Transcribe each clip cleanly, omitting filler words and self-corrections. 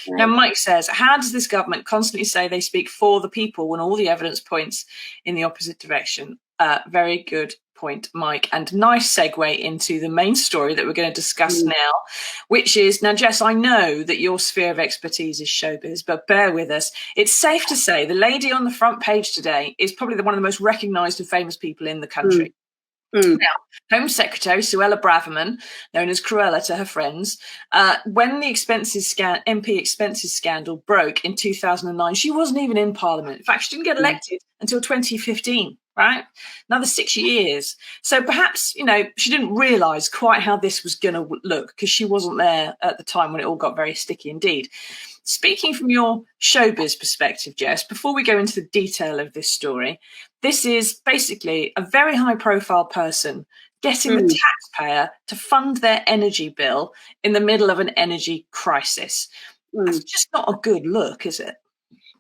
Now, Right. Mike says, how does this government constantly say they speak for the people when all the evidence points in the opposite direction? Very good point, Mike. And nice segue into the main story that we're going to discuss now, which is, now, Jess, I know that your sphere of expertise is showbiz, but bear with us. It's safe to say the lady on the front page today is probably one of the most recognised and famous people in the country. Now, Home Secretary Suella Braverman, known as Cruella to her friends, when the MP expenses scandal broke in 2009, she wasn't even in Parliament. In fact, she didn't get elected until 2015, right? Another 6 years. So perhaps, she didn't realise quite how this was going to look because she wasn't there at the time when it all got very sticky indeed. Speaking from your showbiz perspective, Jess, before we go into the detail of this story, this is basically a very high-profile person getting the taxpayer to fund their energy bill in the middle of an energy crisis. That's just not a good look, is it?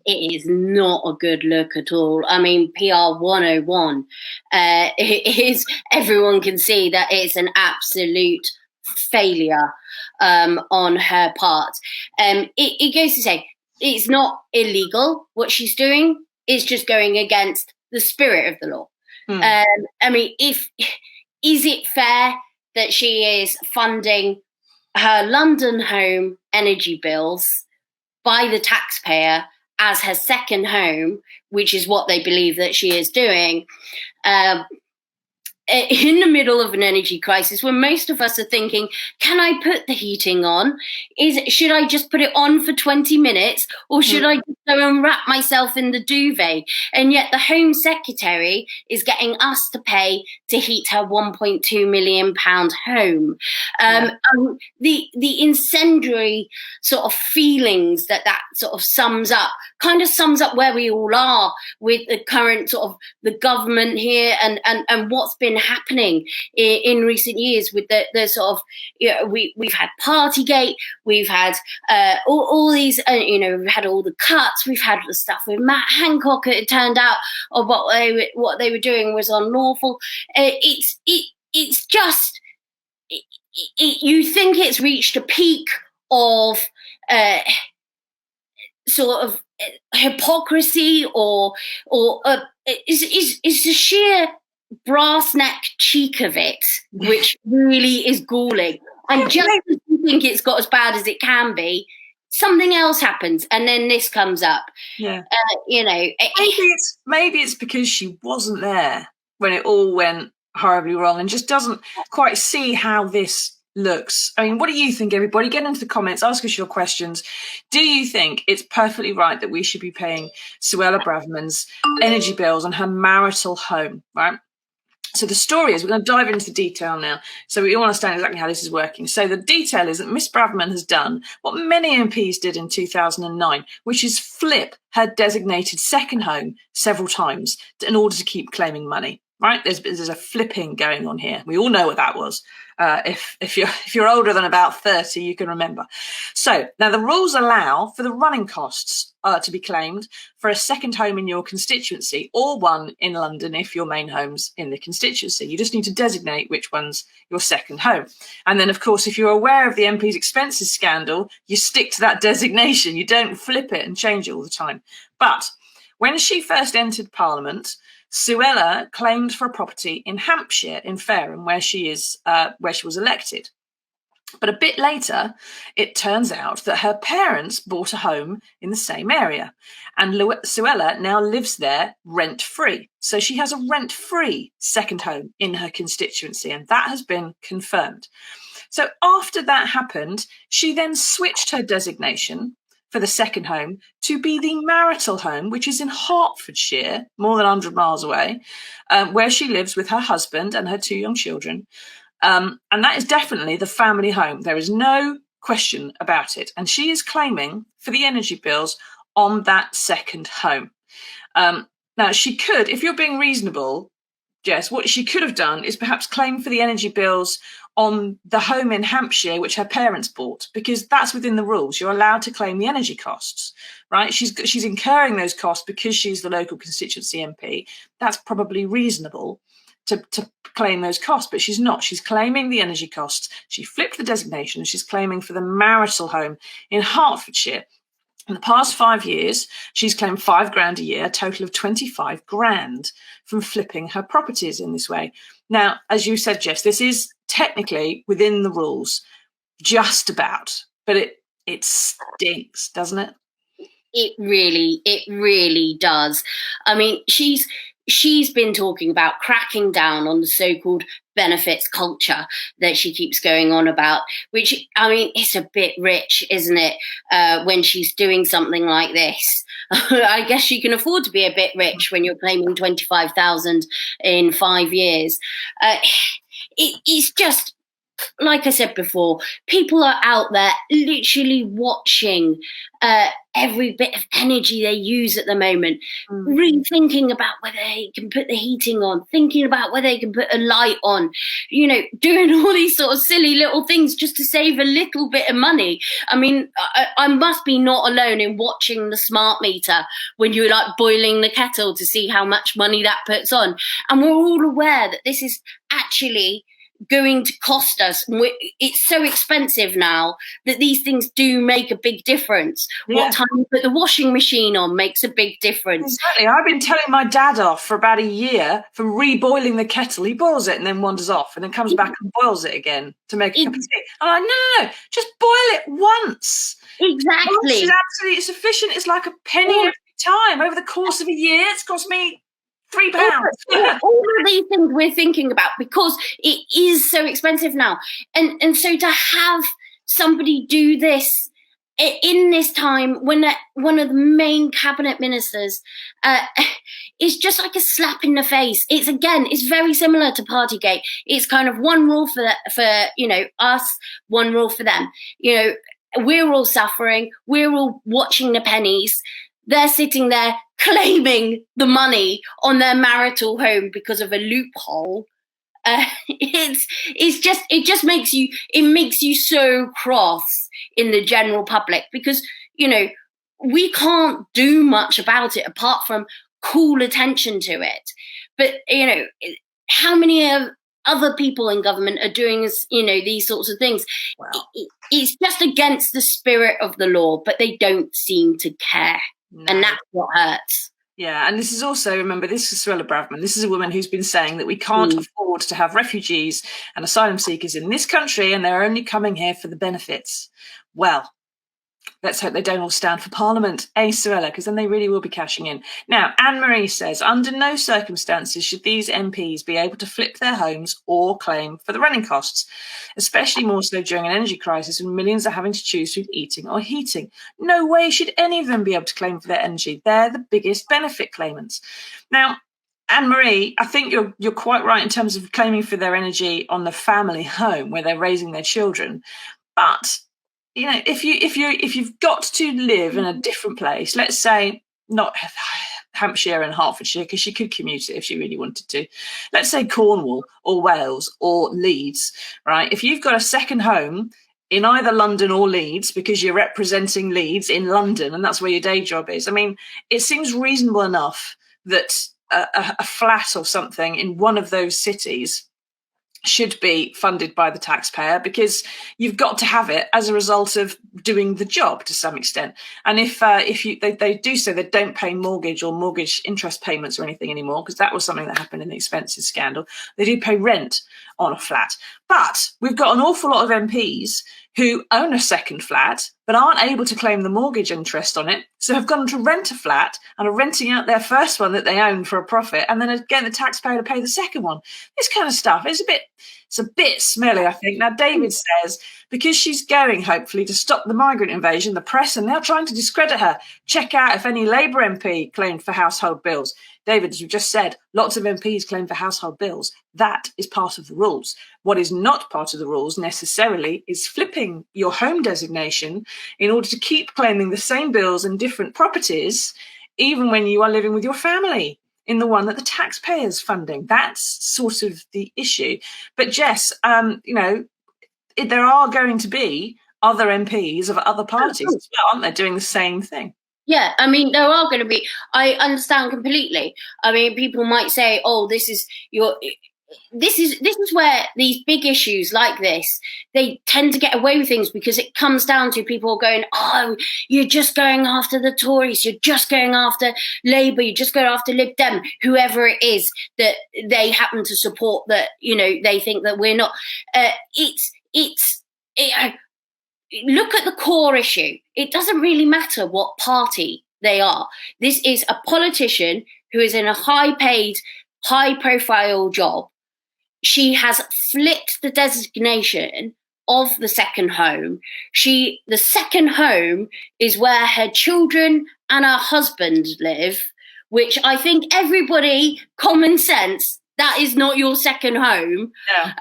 It is not a good look at all. I mean, PR 101. It is, everyone can see that it's an absolute failure on her part. It goes to say, it's not illegal what she's doing. It's just going against the spirit of the law. I mean, is it fair that she is funding her London home energy bills by the taxpayer as her second home, which is what they believe that she is doing, in the middle of an energy crisis when most of us are thinking, can I put the heating on? Should I just put it on for 20 minutes or should I just go and wrap myself in the duvet? And yet the Home Secretary is getting us to pay to heat her £1.2 million home. The incendiary sort of feelings that sort of kind of sums up where we all are with the current sort of the government here and what's been happening in recent years with the sort of, we've had Partygate, we've had all these, we've had all the cuts, we've had the stuff with Matt Hancock. It turned out of what they were doing was unlawful. It's just, you think it's reached a peak of sort of hypocrisy or is the sheer brass neck cheek of it, which really is galling. And just as you think it's got as bad as it can be, something else happens, and then this comes up. Yeah, maybe it's because she wasn't there when it all went horribly wrong, and just doesn't quite see how this looks. I mean, what do you think, everybody? Get into the comments, ask us your questions. Do you think it's perfectly right that we should be paying Suella Braverman's energy bills on her marital home, right? So the story is, we're going to dive into the detail now, so we all understand exactly how this is working. So the detail is that Miss Braverman has done what many MPs did in 2009, which is flip her designated second home several times in order to keep claiming money. Right? There's a flipping going on here. We all know what that was. If you're older than about 30, you can remember. So now the rules allow for the running costs to be claimed for a second home in your constituency, or one in London if your main home's in the constituency. You just need to designate which one's your second home. And then, of course, if you're aware of the MP's expenses scandal, you stick to that designation. You don't flip it and change it all the time. But when she first entered Parliament, Suella claimed for a property in Hampshire, in Fareham, where she was elected. But a bit later, it turns out that her parents bought a home in the same area, and Suella now lives there rent-free. So she has a rent-free second home in her constituency, and that has been confirmed. So after that happened, she then switched her designation for the second home to be the marital home, which is in Hertfordshire, more than 100 miles away, where she lives with her husband and her 2 young children. And that is definitely the family home. There is no question about it. And she is claiming for the energy bills on that second home. Now, she could, if you're being reasonable, Jess, what she could have done is perhaps claim for the energy bills on the home in Hampshire, which her parents bought, because that's within the rules. You're allowed to claim the energy costs, right? She's incurring those costs because she's the local constituency MP. That's probably reasonable to claim those costs, but she's not. She's claiming the energy costs. She flipped the designation. She's claiming for the marital home in Hertfordshire. In the past 5 years, she's claimed £5,000 a year, a total of 25 grand from flipping her properties in this way. Now, as you said, Jess, this is technically within the rules, just about, but it stinks, doesn't it? It really does. I mean, she's been talking about cracking down on the so-called benefits culture that she keeps going on about, which, I mean, it's a bit rich, isn't it, when she's doing something like this? I guess she can afford to be a bit rich when you're claiming 25,000 in 5 years. It's just, like I said before, people are out there literally watching every bit of energy they use at the moment, rethinking about whether they can put the heating on, thinking about whether they can put a light on, doing all these sort of silly little things just to save a little bit of money. I mean, I must be not alone in watching the smart meter when you're like boiling the kettle to see how much money that puts on. And we're all aware that this is actually going to cost us. It's so expensive now that these things do make a big difference. Yeah. What time you put the washing machine on makes a big difference. Exactly. I've been telling my dad off for about a year for reboiling the kettle. He boils it and then wanders off and then comes back and boils it again to make a cup of tea. I'm like, no, just boil it once. Exactly. Once is absolutely sufficient. It's like a penny every time. Over the course of a year, it's cost me £3. All of these things we're thinking about because it is so expensive now. And so to have somebody do this in this time when one of the main cabinet ministers is just like a slap in the face. It's very similar to Partygate. It's kind of one rule for us, one rule for them. We're all suffering. We're all watching the pennies. They're sitting there claiming the money on their marital home because of a loophole. It just makes you so cross in the general public because, we can't do much about it apart from call attention to it. But, how many other people in government are doing, these sorts of things? Wow. It's just against the spirit of the law, but they don't seem to care. No. And that's what hurts. Yeah, and this is also, remember, this is Suella Braverman. This is a woman who's been saying that we can't afford to have refugees and asylum seekers in this country and they're only coming here for the benefits. Well, let's hope they don't all stand for Parliament, Suella, because then they really will be cashing in. Now, Anne-Marie says, under no circumstances should these MPs be able to flip their homes or claim for the running costs, especially more so during an energy crisis when millions are having to choose between eating or heating. No way should any of them be able to claim for their energy. They're the biggest benefit claimants. Now, Anne-Marie, I think you're quite right in terms of claiming for their energy on the family home where they're raising their children. But if you've got to live in a different place, let's say not Hampshire and Hertfordshire, because she could commute it if she really wanted to. Let's say Cornwall or Wales or Leeds, right? If you've got a second home in either London or Leeds because you're representing Leeds in London and that's where your day job is, I mean, it seems reasonable enough that a flat or something in one of those cities should be funded by the taxpayer because you've got to have it as a result of doing the job to some extent. And if they do so, they don't pay mortgage or mortgage interest payments or anything anymore, because that was something that happened in the expenses scandal. They do pay rent on a flat. But we've got an awful lot of MPs who own a second flat but aren't able to claim the mortgage interest on it, so have gone to rent a flat and are renting out their first one that they own for a profit, and then again the taxpayer to pay the second one. This kind of stuff is a bit smelly, I think. Now, David says, because she's going, hopefully, to stop the migrant invasion, the press are now trying to discredit her. Check out if any Labour MP claimed for household bills. David, as you just said, lots of MPs claim for household bills. That is part of the rules. What is not part of the rules necessarily is flipping your home designation in order to keep claiming the same bills and different properties, even when you are living with your family in the one that the taxpayer's funding. That's sort of the issue. But Jess, there are going to be other MPs of other parties as well, aren't they, doing the same thing? Yeah, I mean, there are going to be. I understand completely. I mean, people might say, "Oh, this is this is where these big issues like this, they tend to get away with things because it comes down to people going, oh, you're just going after the Tories, you're just going after Labour, you're just going after Lib Dem, whoever it is that they happen to support, that, you know, they think that we're not. Look at the core issue. It doesn't really matter what party they are. This is a politician who is in a high-paid, high-profile job. She has flipped the designation of the second home. The second home is where her children and her husband live, which I think everybody, common sense, that is not your second home. Yeah.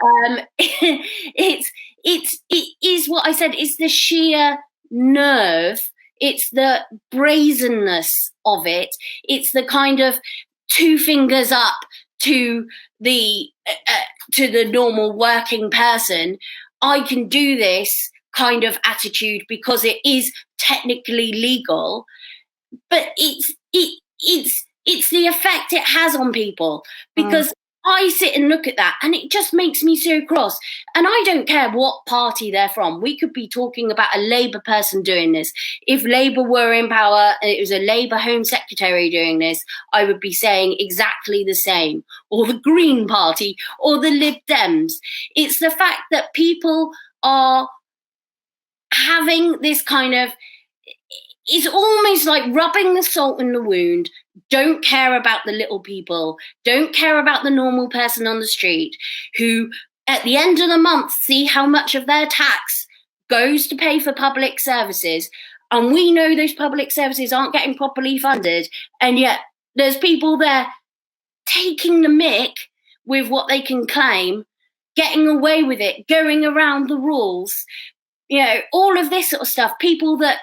It is what I said. It's the sheer nerve. It's the brazenness of it. It's the kind of two fingers up to the normal working person. I can do this kind of attitude because it is technically legal, but it's the effect it has on people, because I sit and look at that and it just makes me so cross. And I don't care what party they're from. We could be talking about a Labour person doing this. If Labour were in power and it was a Labour Home Secretary doing this, I would be saying exactly the same. Or the Green Party or the Lib Dems. It's the fact that people are having this kind of, it's almost like rubbing the salt in the wound. Don't care about the little people. Don't care about the normal person on the street who, at the end of the month, see how much of their tax goes to pay for public services. And we know those public services aren't getting properly funded. And yet there's people there taking the mick with what they can claim, getting away with it, going around the rules. You know, all of this sort of stuff. People that,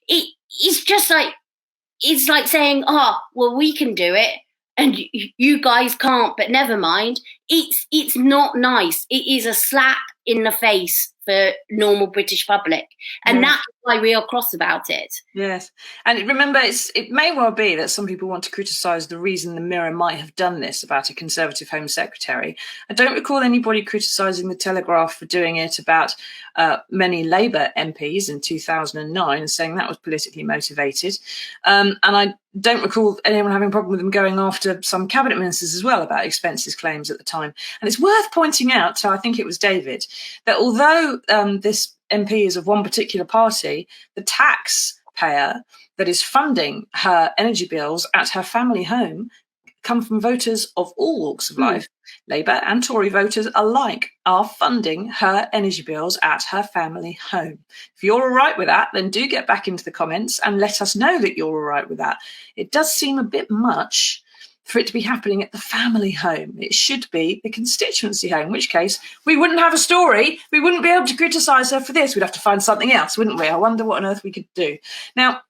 it's just like, it's like saying, oh, well, we can do it and you guys can't, but never mind. It's not nice. It is a slap in the face for normal British public. And that's why we are cross about it. Yes. And remember, it may well be that some people want to criticise the reason the Mirror might have done this about a Conservative Home Secretary. I don't recall anybody criticising the Telegraph for doing it about many Labour MPs in 2009, saying that was politically motivated. And I don't recall anyone having a problem with them going after some cabinet ministers as well about expenses claims at the time. And it's worth pointing out, so I think it was David, that although this MP is of one particular party, the taxpayer that is funding her energy bills at her family home come from voters of all walks of life. Labour and Tory voters alike are funding her energy bills at her family home. If you're all right with that, then do get back into the comments and let us know that you're all right with that. It does seem a bit much for it to be happening at the family home. It should be the constituency home, in which case we wouldn't have a story. We wouldn't be able to criticise her for this. We'd have to find something else, wouldn't we? I wonder what on earth we could do. Now,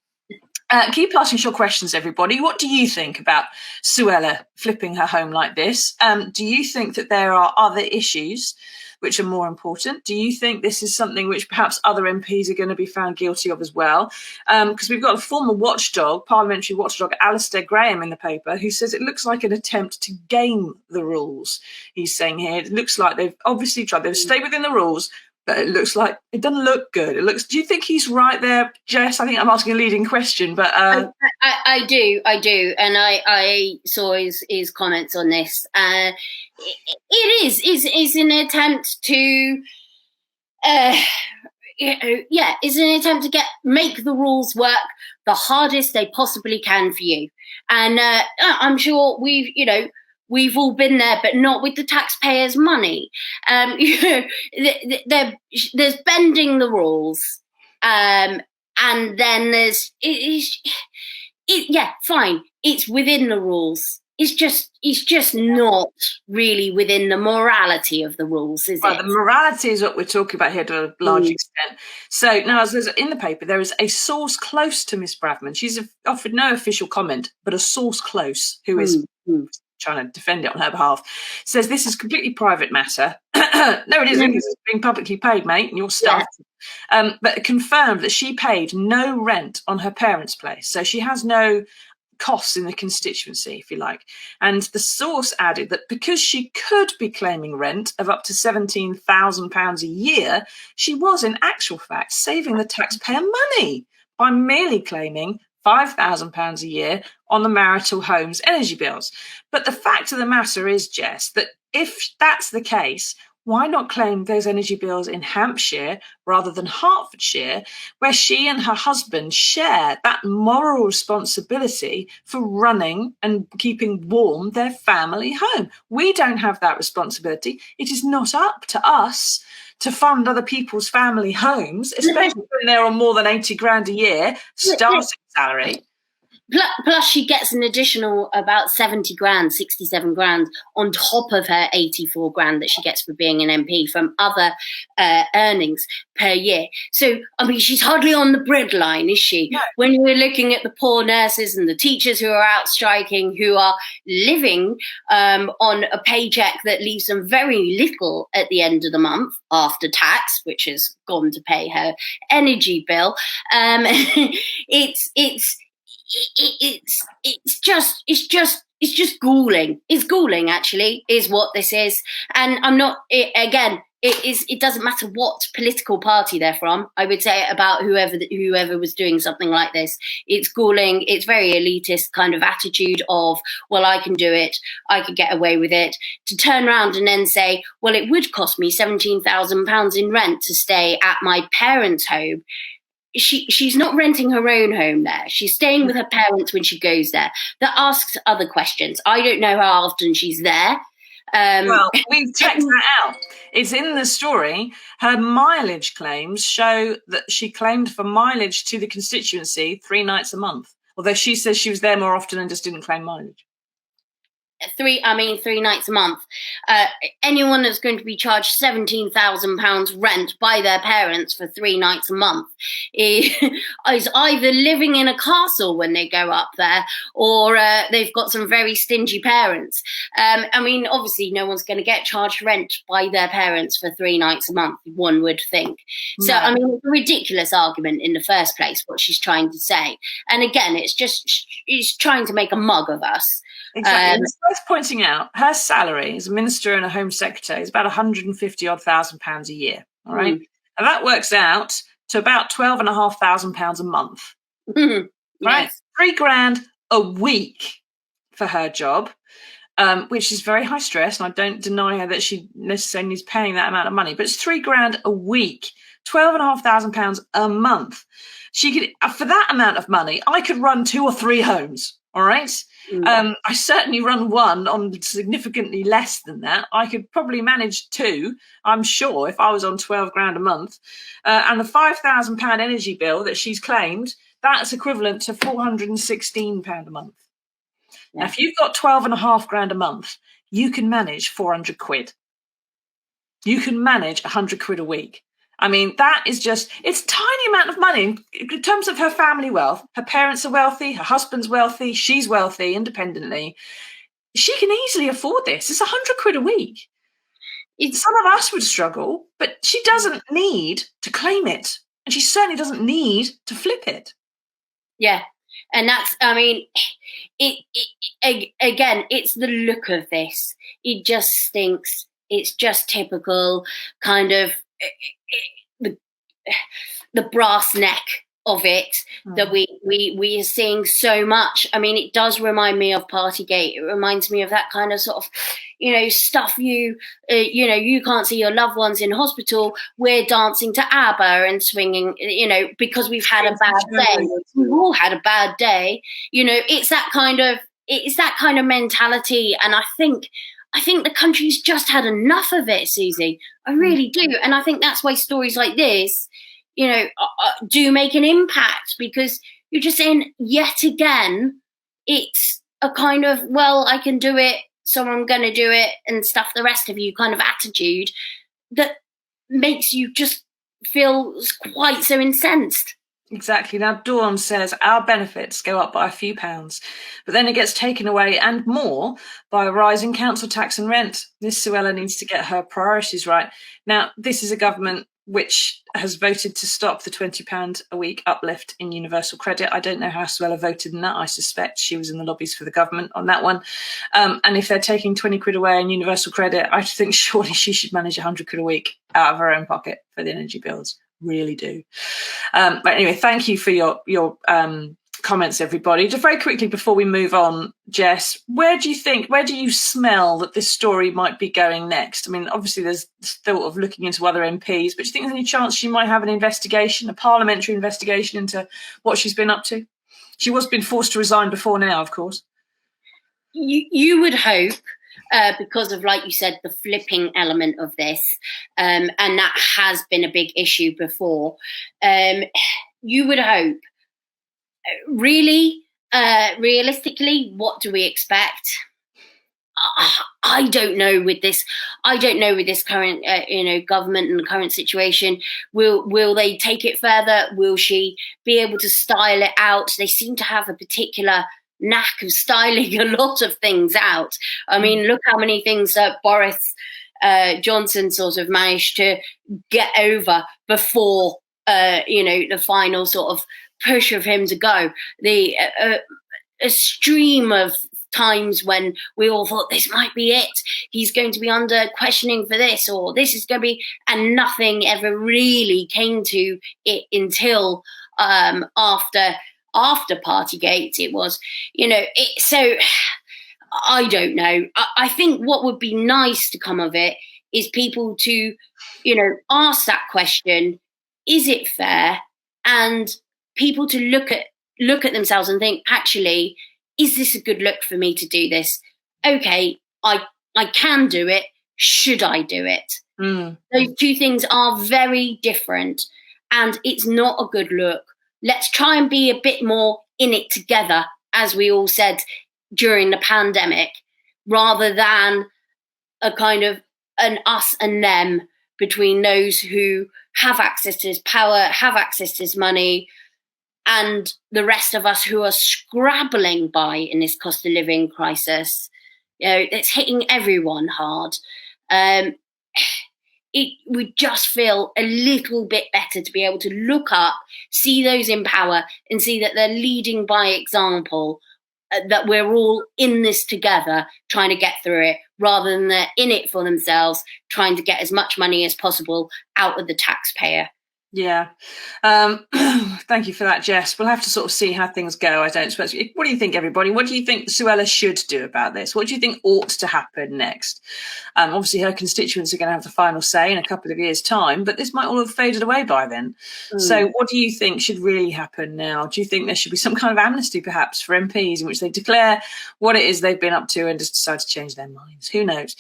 keep asking your questions, everybody. What do you think about Suella flipping her home like this? Do you think that there are other issues which are more important? Do you think this is something which perhaps other MPs are going to be found guilty of as well? Because we've got a former watchdog, parliamentary watchdog, Alistair Graham in the paper, who says it looks like an attempt to game the rules. He's saying here, it looks like they've obviously tried to stay within the rules, but it looks like it doesn't look good. Do you think he's right there, Jess? I think I'm asking a leading question, but I do, and I saw his comments on this. It's an attempt to, it's an attempt to make the rules work the hardest they possibly can for you. And I'm sure we've all been there, but not with the taxpayers' money. There's bending the rules, and then there's fine. It's within the rules. It's just not really within the morality of the rules, is it? The morality is what we're talking about here to a large extent. So now, as there's in the paper, there is a source close to Miss Braverman. She's offered no official comment, but a source close who is trying to defend it on her behalf, says this is completely private matter. No, it isn't. It's being publicly paid, mate, and your stuff. Yeah. But confirmed that she paid no rent on her parents' place. So she has no costs in the constituency, if you like. And the source added that because she could be claiming rent of up to £17,000 a year, she was in actual fact saving the taxpayer money by merely claiming £5,000 a year on the marital home's energy bills. But the fact of the matter is, Jess, that if that's the case, why not claim those energy bills in Hampshire rather than Hertfordshire, where she and her husband share that moral responsibility for running and keeping warm their family home? We don't have that responsibility. It is not up to us to fund other people's family homes, especially when they're on more than 80 grand a year starting salary. Plus, she gets an additional about 70 grand, 67 grand on top of her 84 grand that she gets for being an MP from other earnings per year. So, I mean, she's hardly on the breadline, is she? No. When we're looking at the poor nurses and the teachers who are out striking, who are living on a paycheck that leaves them very little at the end of the month after tax, which has gone to pay her energy bill, it's just galling. It's galling, actually, is what this is. And I'm not, it doesn't matter what political party they're from. I would say about whoever was doing something like this. It's galling. It's very elitist kind of attitude of, well, I can do it. I could get away with it. To turn around and then say, well, it would cost me £17,000 in rent to stay at my parents' home. She's not renting her own home there. She's staying with her parents when she goes there. That asks other questions. I don't know how often she's there. Well, we've checked that out. It's in the story. Her mileage claims show that she claimed for mileage to the constituency 3 nights a month, although she says she was there more often and just didn't claim mileage. 3 nights a month. Anyone that's going to be charged £17,000 rent by their parents for 3 nights a month is either living in a castle when they go up there, or they've got some very stingy parents. I mean, obviously, no one's going to get charged rent by their parents for 3 nights a month, one would think. So, No. I mean, it's a ridiculous argument in the first place, what she's trying to say. And again, it's trying to make a mug of us. Exactly. It's worth pointing out her salary as a minister and a home secretary is about £150,000 a year. All right. And that works out to about £12,500 a month. Right. Yes. 3 grand a week for her job, which is very high stress. And I don't deny her that she necessarily is paying that amount of money, but it's 3 grand a week, £12,500 a month. She could, for that amount of money, I could run 2 or 3 homes. All right. I certainly run one on significantly less than that. I could probably manage 2, I'm sure, if I was on 12 grand a month. And the £5,000 energy bill that she's claimed, that's equivalent to £416 a month. Yeah. Now, if you've got 12.5 grand a month, you can manage 400 quid. You can manage 100 quid a week. I mean, that is just, it's a tiny amount of money in terms of her family wealth. Her parents are wealthy, her husband's wealthy, she's wealthy independently. She can easily afford this. It's 100 quid a week. Some of us would struggle, but she doesn't need to claim it. And she certainly doesn't need to flip it. Yeah. And that's, I mean, again, it's the look of this. It just stinks. It's just typical kind of the brass neck of it that we are seeing so much. I mean, it does remind me of Partygate. It reminds me of that kind of sort of, stuff you can't see your loved ones in hospital. We're dancing to ABBA and swinging, because we've had a bad day. We've all had a bad day. It's that kind of mentality. And I think the country's just had enough of it, Susie. I really do. And I think that's why stories like this, do make an impact, because you're just saying, yet again, it's a kind of, well, I can do it, so I'm going to do it and stuff the rest of you kind of attitude that makes you just feel quite so incensed. Exactly. Now, Dawn says our benefits go up by a few pounds, but then it gets taken away and more by a rising council tax and rent. This Suella needs to get her priorities right. Now, this is a government which has voted to stop the £20 a week uplift in universal credit. I don't know how Suella voted in that. I suspect she was in the lobbies for the government on that one. And if they're taking 20 quid away in universal credit, I think surely she should manage 100 quid a week out of her own pocket for the energy bills. Really do. But anyway, thank you for your comments, everybody. Just very quickly before we move on, Jess, where do you smell that this story might be going next? I mean, obviously there's thought of looking into other MPs, but do you think there's any chance she might have an investigation, a parliamentary investigation into what she's been up to? She was been forced to resign before now, of course. You would hope, because of, like you said, the flipping element of this, and that has been a big issue before. You would hope. Really, realistically, what do we expect? I don't know with this. I don't know with this current, government and the current situation. Will they take it further? Will she be able to style it out? They seem to have a particular knack of styling a lot of things out. I mean, look how many things that Boris Johnson sort of managed to get over before, the final sort of push of him to go. A stream of times when we all thought this might be it. He's going to be under questioning for this, or this is going to be, and nothing ever really came to it until after Partygate. It was, so I don't know. I think what would be nice to come of it is people to, ask that question: is it fair? And people to look at themselves and think, actually, is this a good look for me to do this? Okay, I can do it. Should I do it? Those two things are very different, and it's not a good look. Let's try and be a bit more in it together, as we all said during the pandemic, rather than a kind of an us and them between those who have access to this power, have access to this money, and the rest of us who are scrabbling by in this cost of living crisis. It's hitting everyone hard. It would just feel a little bit better to be able to look up, see those in power, and see that they're leading by example, that we're all in this together, trying to get through it, rather than they're in it for themselves, trying to get as much money as possible out of the taxpayer. Yeah. Thank you for that, Jess. We'll have to sort of see how things go, I don't suppose. What do you think, everybody? What do you think Suella should do about this? What do you think ought to happen next? Obviously, her constituents are going to have the final say in a couple of years' time, but this might all have faded away by then. So what do you think should really happen now? Do you think there should be some kind of amnesty, perhaps, for MPs in which they declare what it is they've been up to and just decide to change their minds? Who knows?